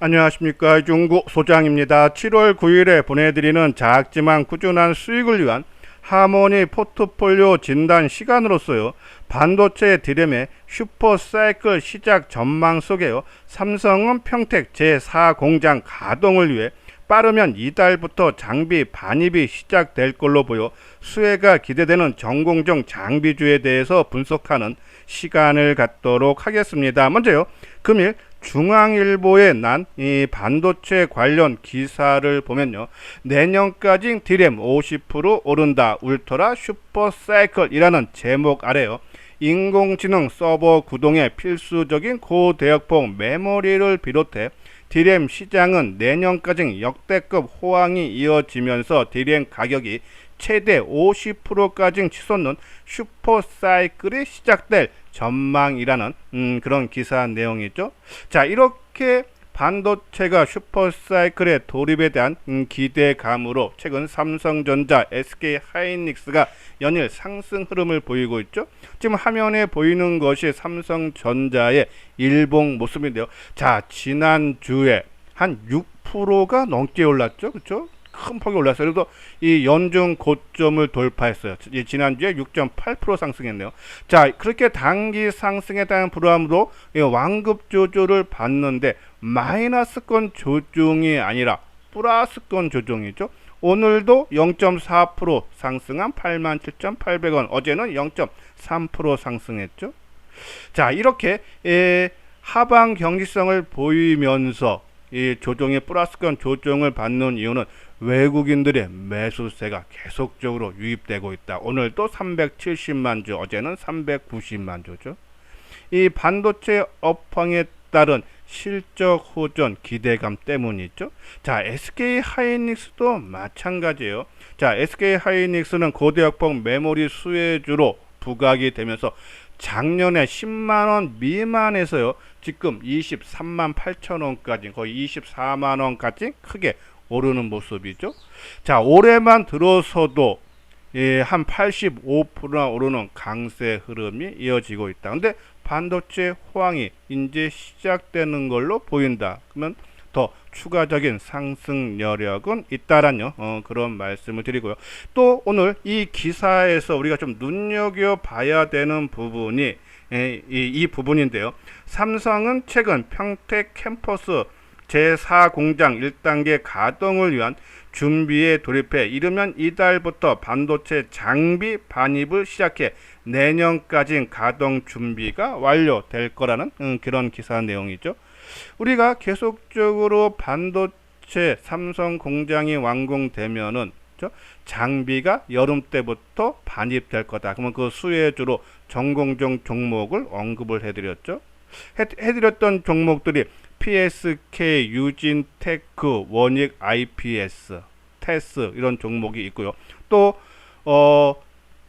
안녕하십니까, 중구 소장입니다. 7월 9일에 보내드리는 작지만 꾸준한 수익을 위한 하모니 포트폴리오 진단 시간으로서요, 반도체 디램의 슈퍼사이클 시작 전망 속에요, 삼성은 평택 제4공장 가동을 위해 빠르면 이달부터 장비 반입이 시작될 걸로 보여 수혜가 기대되는 전공정 장비주에 대해서 분석하는 시간을 갖도록 하겠습니다. 먼저요, 금일 중앙일보에 난 이 반도체 관련 기사를 보면요, 내년까지 디램 50% 오른다, 울트라 슈퍼사이클이라는 제목 아래요, 인공지능 서버 구동에 필수적인 고대역폭 메모리를 비롯해 디램 시장은 내년까지 역대급 호황이 이어지면서 디램 가격이 최대 50%까지 치솟는 슈퍼사이클이 시작될 전망이라는 그런 기사 내용이죠. 자, 이렇게 반도체가 슈퍼사이클의 돌입에 대한 기대감으로 최근 삼성전자, SK하이닉스가 연일 상승 흐름을 보이고 있죠. 지금 화면에 보이는 것이 삼성전자의 일봉 모습인데요. 자, 지난주에 한 6%가 넘게 올랐죠. 그렇죠? 큰 폭이 올랐어요. 그래서 이 연중 고점을 돌파했어요. 지난주에 6.8% 상승했네요. 자, 그렇게 단기 상승에 대한 불안으로 완급 조조를 받는데 마이너스권 조정이 아니라 플러스권 조정이죠. 오늘도 0.4% 상승한 87,800원, 어제는 0.3% 상승했죠. 자, 이렇게 하방 경직성을 보이면서 이 조정의 플러스권 조정을 받는 이유는 외국인들의 매수세가 계속적으로 유입되고 있다. 오늘도 370만 주, 어제는 390만 주죠. 이 반도체 업황에 따른 실적 호전 기대감 때문이죠. 자, SK하이닉스도 마찬가지예요. 자, SK하이닉스는 고대역폭 메모리 수혜주로 부각이 되면서 작년에 10만원 미만에서요, 지금 23만 8천원까지, 거의 24만원까지 크게 오르는 모습이죠. 자, 올해만 들어서도 한 85%나 오르는 강세 흐름이 이어지고 있다. 근데 반도체 호황이 이제 시작되는 걸로 보인다. 그러면 더 추가적인 상승 여력은 있다라는 그런 말씀을 드리고요. 또 오늘 이 기사에서 우리가 좀 눈여겨봐야 되는 부분이 이 부분인데요. 삼성은 최근 평택 캠퍼스 제4공장 1단계 가동을 위한 준비에 돌입해 이르면 이달부터 반도체 장비 반입을 시작해 내년까지 가동 준비가 완료될 거라는 그런 기사 내용이죠. 우리가 계속적으로 반도체 삼성 공장이 완공되면은 장비가 여름 때부터 반입될 거다. 그러면 그 수혜주로 전공정 종목을 언급을 해드렸죠. 해드렸던 종목들이 PSK, 유진테크, 원익 IPS, 테스 이런 종목이 있고요. 또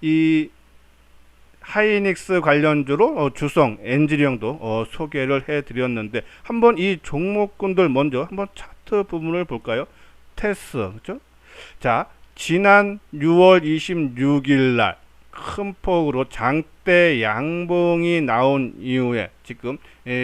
이 하이닉스 관련주로 주성, 엔지니어링도 소개를 해드렸는데, 한번 이 종목군들 먼저 한번 차트 부분을 볼까요? 테스, 그렇죠? 자, 지난 6월 26일 날 큰 폭으로 장대 양봉이 나온 이후에 지금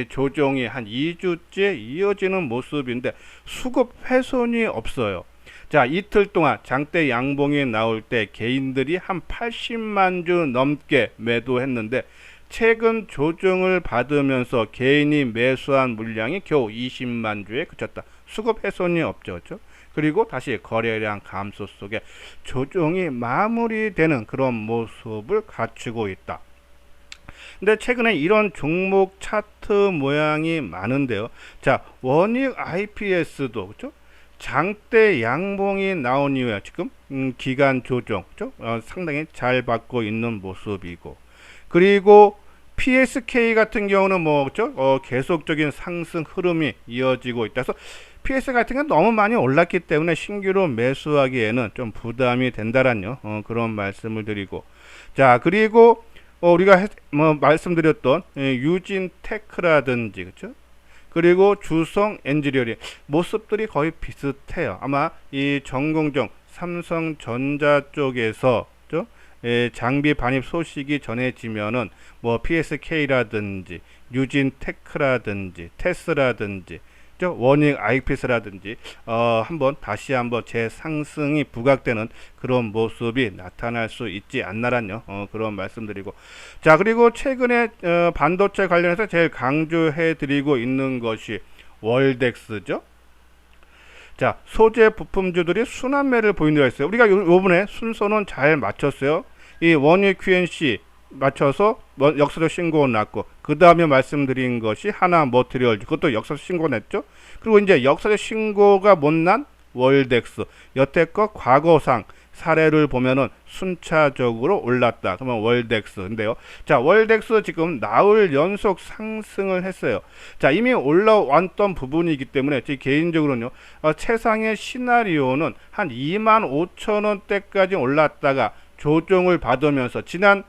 조정이 한 2주째 이어지는 모습인데 수급 훼손이 없어요. 자, 이틀 동안 장대 양봉이 나올 때 개인들이 한 80만 주 넘게 매도했는데 최근 조정을 받으면서 개인이 매수한 물량이 겨우 20만 주에 그쳤다. 수급 훼손이 없죠. 그렇죠? 그리고 다시 거래량 감소 속에 조정이 마무리되는 그런 모습을 갖추고 있다. 근데 최근에 이런 종목 차트 모양이 많은데요. 자, 원익 IPS도 그렇죠? 장대 양봉이 나온 이후에 지금 기간 조정, 그렇죠? 상당히 잘 받고 있는 모습이고, 그리고 PSK 같은 경우는 그렇죠? 계속적인 상승 흐름이 이어지고 있다. 그래서 PS 같은 건 너무 많이 올랐기 때문에 신규로 매수하기에는 좀 부담이 된다라는 그런 말씀을 드리고, 자, 그리고 우리가 말씀드렸던 유진테크라든지 그렇죠? 그리고 주성 엔지니어링 모습들이 거의 비슷해요. 아마 이 전공정 삼성전자 쪽에서 그렇죠? 장비 반입 소식이 전해지면은 PSK라든지 유진테크라든지 테스라든지 원익 IPS라든지 한번 다시 한번 재상승이 부각되는 그런 모습이 나타날 수 있지 않나란요. 그런 말씀드리고, 자, 그리고 최근에 반도체 관련해서 제일 강조해 드리고 있는 것이 월덱스죠. 자, 소재 부품주들이 순환매를 보인다고 했어요. 우리가 요번에 순서는 잘 맞췄어요. 이 원익 QNC 맞춰서 역사적 신고 났고, 그 다음에 말씀드린 것이 하나 머티리얼, 그것도 역사적 신고 냈죠. 그리고 이제 역사적 신고가 못난 월덱스, 여태껏 과거상 사례를 보면은 순차적으로 올랐다. 그러면 월덱스인데요. 자, 월덱스 지금 나흘 연속 상승을 했어요. 자, 이미 올라왔던 부분이기 때문에 제 개인적으로는요, 최상의 시나리오는 한 25,000원대까지 올랐다가 조정을 받으면서 지난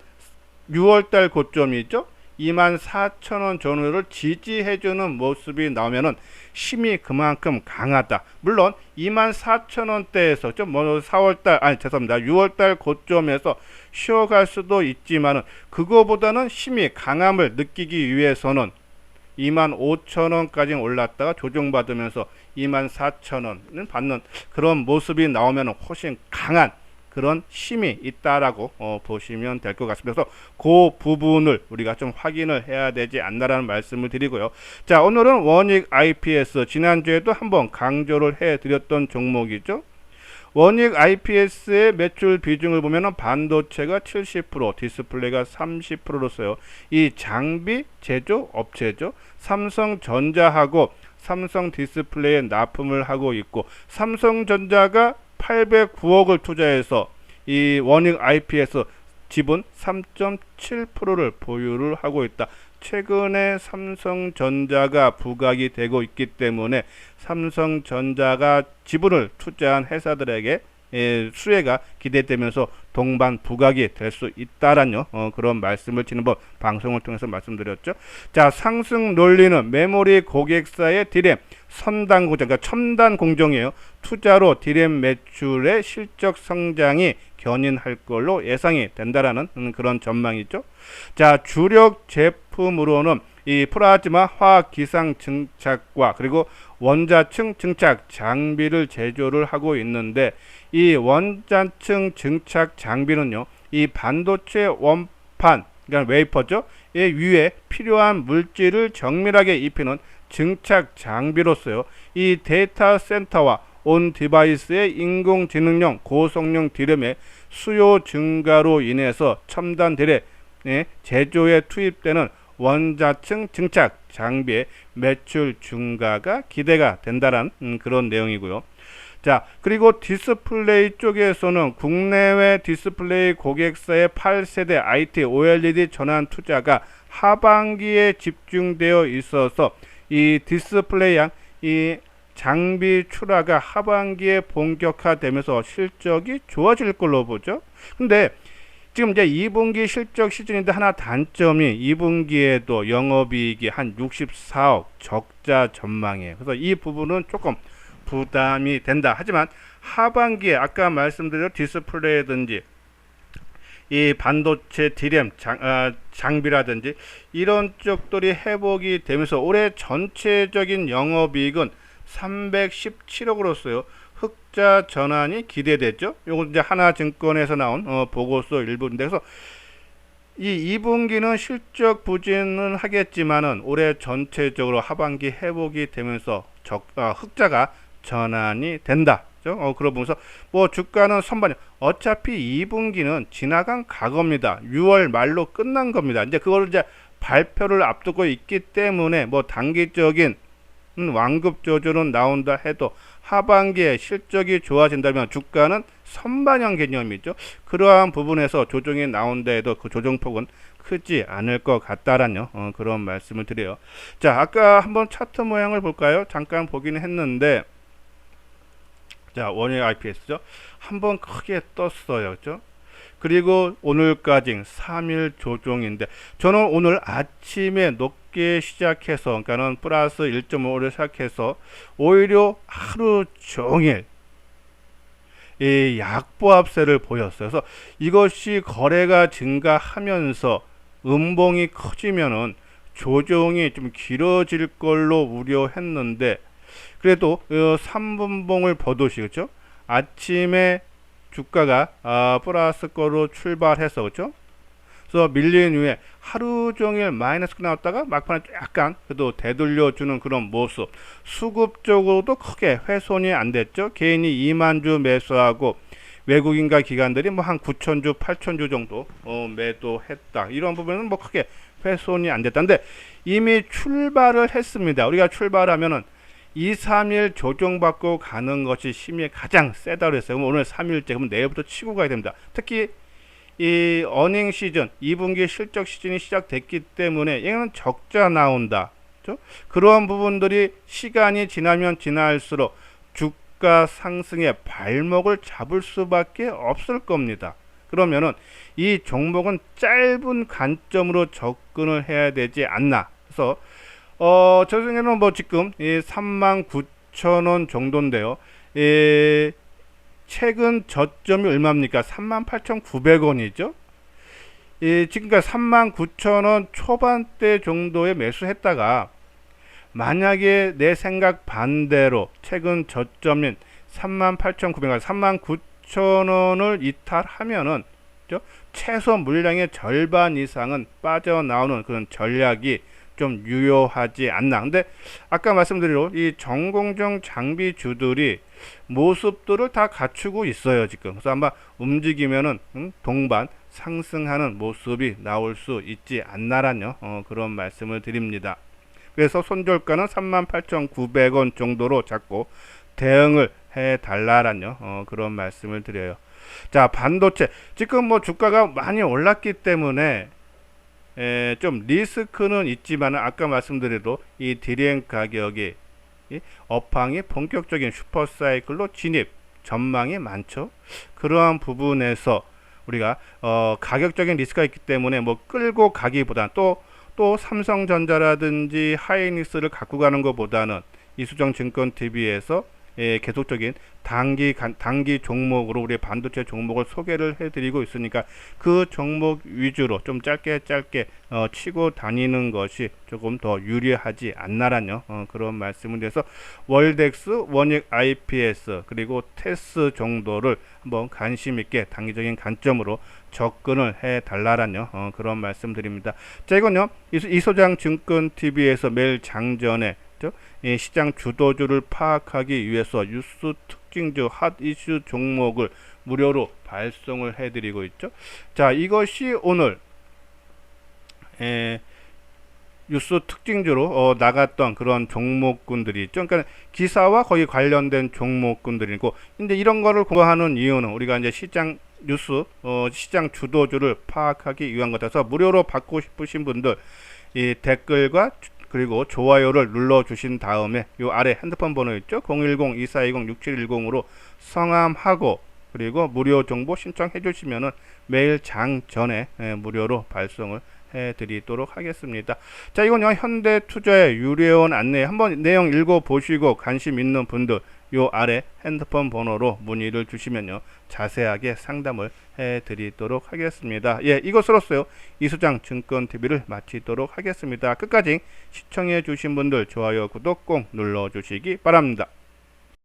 6월달 고점이 있죠. 24,000원 전후를 지지해주는 모습이 나오면은 힘이 그만큼 강하다. 물론 24,000원대에서 좀 4월달 아니 죄송합니다. 6월달 고점에서 쉬어갈 수도 있지만은 그거보다는 힘이 강함을 느끼기 위해서는 25,000원까지 올랐다가 조정받으면서 24,000원을 받는 그런 모습이 나오면 훨씬 강한 그런 힘이 있다라고 보시면 될 것 같습니다. 그래서 그 부분을 우리가 좀 확인을 해야 되지 않나라는 말씀을 드리고요. 자, 오늘은 원익 IPS, 지난주에도 한번 강조를 해드렸던 종목이죠. 원익 IPS의 매출 비중을 보면 반도체가 70%, 디스플레이가 30%로서요. 이 장비 제조 업체죠. 삼성전자하고 삼성 디스플레이에 납품을 하고 있고, 삼성전자가 809억을 투자해서 이 원익 IPS 지분 3.7%를 보유를 하고 있다. 최근에 삼성전자가 부각이 되고 있기 때문에 삼성전자가 지분을 투자한 회사들에게 수혜가 기대되면서 동반 부각이 될 수 있다라는 그런 말씀을 지난번 방송을 통해서 말씀드렸죠. 자, 상승 논리는 메모리 고객사의 디램 선단 공정, 그러니까 첨단 공정이에요. 투자로 디램 매출의 실적 성장이 견인할 걸로 예상이 된다라는 그런 전망이죠. 자, 주력 제품으로는 이 플라즈마 화학 기상 증착과 그리고 원자층 증착 장비를 제조를 하고 있는데, 이 원자층 증착 장비는요, 이 반도체 원판, 그러니까 웨이퍼죠, 이 위에 필요한 물질을 정밀하게 입히는 증착 장비로서요, 이 데이터 센터와 온 디바이스의 인공지능용 고성능 디램의 수요 증가로 인해서 첨단 디램 제조에 투입되는 원자층 증착 장비의 매출 증가가 기대가 된다는 그런 내용이고요. 자, 그리고 디스플레이 쪽에서는 국내외 디스플레이 고객사의 8세대 IT OLED 전환 투자가 하반기에 집중되어 있어서 이 디스플레이 이 장비 출하가 하반기에 본격화되면서 실적이 좋아질 걸로 보죠. 근데 지금 이제 2분기 실적 시즌인데 하나 단점이 2분기에도 영업이익이 한 64억 적자 전망이에요. 그래서 이 부분은 조금 부담이 된다. 하지만 하반기에 아까 말씀드린 디스플레이든지 이 반도체 디램 장비라든지 이런 쪽들이 회복이 되면서 올해 전체적인 영업이익은 317억으로서요. 흑자 전환이 기대되죠. 요거 이제 하나증권에서 나온 보고서 일부인데, 그래서 이 2분기는 실적 부진은 하겠지만은 올해 전체적으로 하반기 회복이 되면서 흑자가 전환이 된다. 그러고 보면서 뭐 주가는 선반영. 어차피 2분기는 지나간 과거입니다. 6월 말로 끝난 겁니다. 이제 그걸 이제 발표를 앞두고 있기 때문에 뭐 단기적인 완급 조절은 나온다 해도 하반기에 실적이 좋아진다면 주가는 선반영 개념이죠. 그러한 부분에서 조정이 나온다 해도 그 조정폭은 크지 않을 것 같다라는 그런 말씀을 드려요. 자, 아까 한번 차트 모양을 볼까요? 잠깐 보기는 했는데, 자, 원익 IPS죠. 한번 크게 떴어요. 그죠? 그리고 오늘까지 3일 조정인데, 저는 오늘 아침에 높게 시작해서, 그러니까는 플러스 1.5를 시작해서 오히려 하루 종일 이 약보합세를 보였어요. 그래서 이것이 거래가 증가하면서 음봉이 커지면은 조정이 좀 길어질 걸로 우려했는데, 그래도 3분봉을 보듯이 그렇죠? 아침에 주가가 플러스 거로 출발해서 그렇죠? 그래서 밀린 후에 하루 종일 마이너스 나왔다가 막판에 약간 그래도 되돌려주는 그런 모습. 수급적으로도 크게 훼손이 안 됐죠. 개인이 2만 주 매수하고 외국인과 기관들이 뭐 한 9천 주, 8천 주 정도 매도했다. 이런 부분은 뭐 크게 훼손이 안 됐다는데 이미 출발을 했습니다. 우리가 출발하면은 2, 3일 조정받고 가는 것이 힘이 가장 세다고 그랬어요. 그럼 오늘 3일째, 그러면 내일부터 치고 가야 됩니다. 특히 이 어닝 시즌, 2분기 실적 시즌이 시작됐기 때문에 얘는 적자 나온다. 그렇죠? 그러한 부분들이 시간이 지나면 지날수록 주가 상승의 발목을 잡을 수밖에 없을 겁니다. 그러면은 이 종목은 짧은 관점으로 접근을 해야 되지 않나. 그래서 저 생각에는 뭐 지금 39,000원 정도인데요. 최근 저점이 얼마입니까? 38,900원이죠. 지금까지 39,000원 초반대 정도에 매수했다가 만약에 내 생각 반대로 최근 저점인 38,900원, 39,000원을 이탈하면은 그렇죠? 최소 물량의 절반 이상은 빠져나오는 그런 전략이 좀 유효하지 않나. 근데 아까 말씀드린 이 정공정 장비주들이 모습들을 다 갖추고 있어요 지금. 그래서 아마 움직이면은 동반 상승하는 모습이 나올 수 있지 않나라뇨. 그런 말씀을 드립니다. 그래서 손절가는 38,900원 정도로 잡고 대응을 해 달라라뇨. 그런 말씀을 드려요. 자, 반도체 지금 뭐 주가가 많이 올랐기 때문에 좀 리스크는 있지만 아까 말씀드려도 이 디램 가격이 업황이 본격적인 슈퍼사이클로 진입 전망이 많죠. 그러한 부분에서 우리가 가격적인 리스크가 있기 때문에 뭐 끌고 가기보다는 또 삼성전자라든지 하이닉스를 갖고 가는 것보다는 이수정 증권TV에서 계속적인 단기 종목으로 우리 반도체 종목을 소개를 해드리고 있으니까 그 종목 위주로 좀 짧게 치고 다니는 것이 조금 더 유리하지 않나라뇨. 그런 말씀을 드려서 월덱스, 원익 IPS 그리고 테스 정도를 한번 관심 있게 단기적인 관점으로 접근을 해 달라라뇨. 그런 말씀드립니다. 자, 이건요 이소장 증권TV에서 매일 장전에 시장 주도주를 파악하기 위해서 뉴스 특징주 핫 이슈 종목을 무료로 발송을 해드리고 있죠. 자, 이것이 오늘 뉴스 특징주로 나갔던 그런 종목군들이 있죠. 그러니까 기사와 거의 관련된 종목군들이고, 근데 이런 거를 공부하는 이유는 우리가 이제 시장 뉴스 시장 주도주를 파악하기 위한 것 같아서 무료로 받고 싶으신 분들 이 댓글과 그리고 좋아요를 눌러 주신 다음에 요 아래 핸드폰 번호 있죠? 010-2420-6710으로 성함하고 그리고 무료 정보 신청해 주시면은 매일 장 전에 무료로 발송을 해 드리도록 하겠습니다. 자, 이건 현대투자의 유료원 안내 한번 내용 읽어 보시고 관심 있는 분들 요 아래 핸드폰 번호로 문의를 주시면요 자세하게 상담을 해 드리도록 하겠습니다. 예, 이것으로서요 이수장 증권TV를 마치도록 하겠습니다. 끝까지 시청해 주신 분들 좋아요 구독 꼭 눌러 주시기 바랍니다.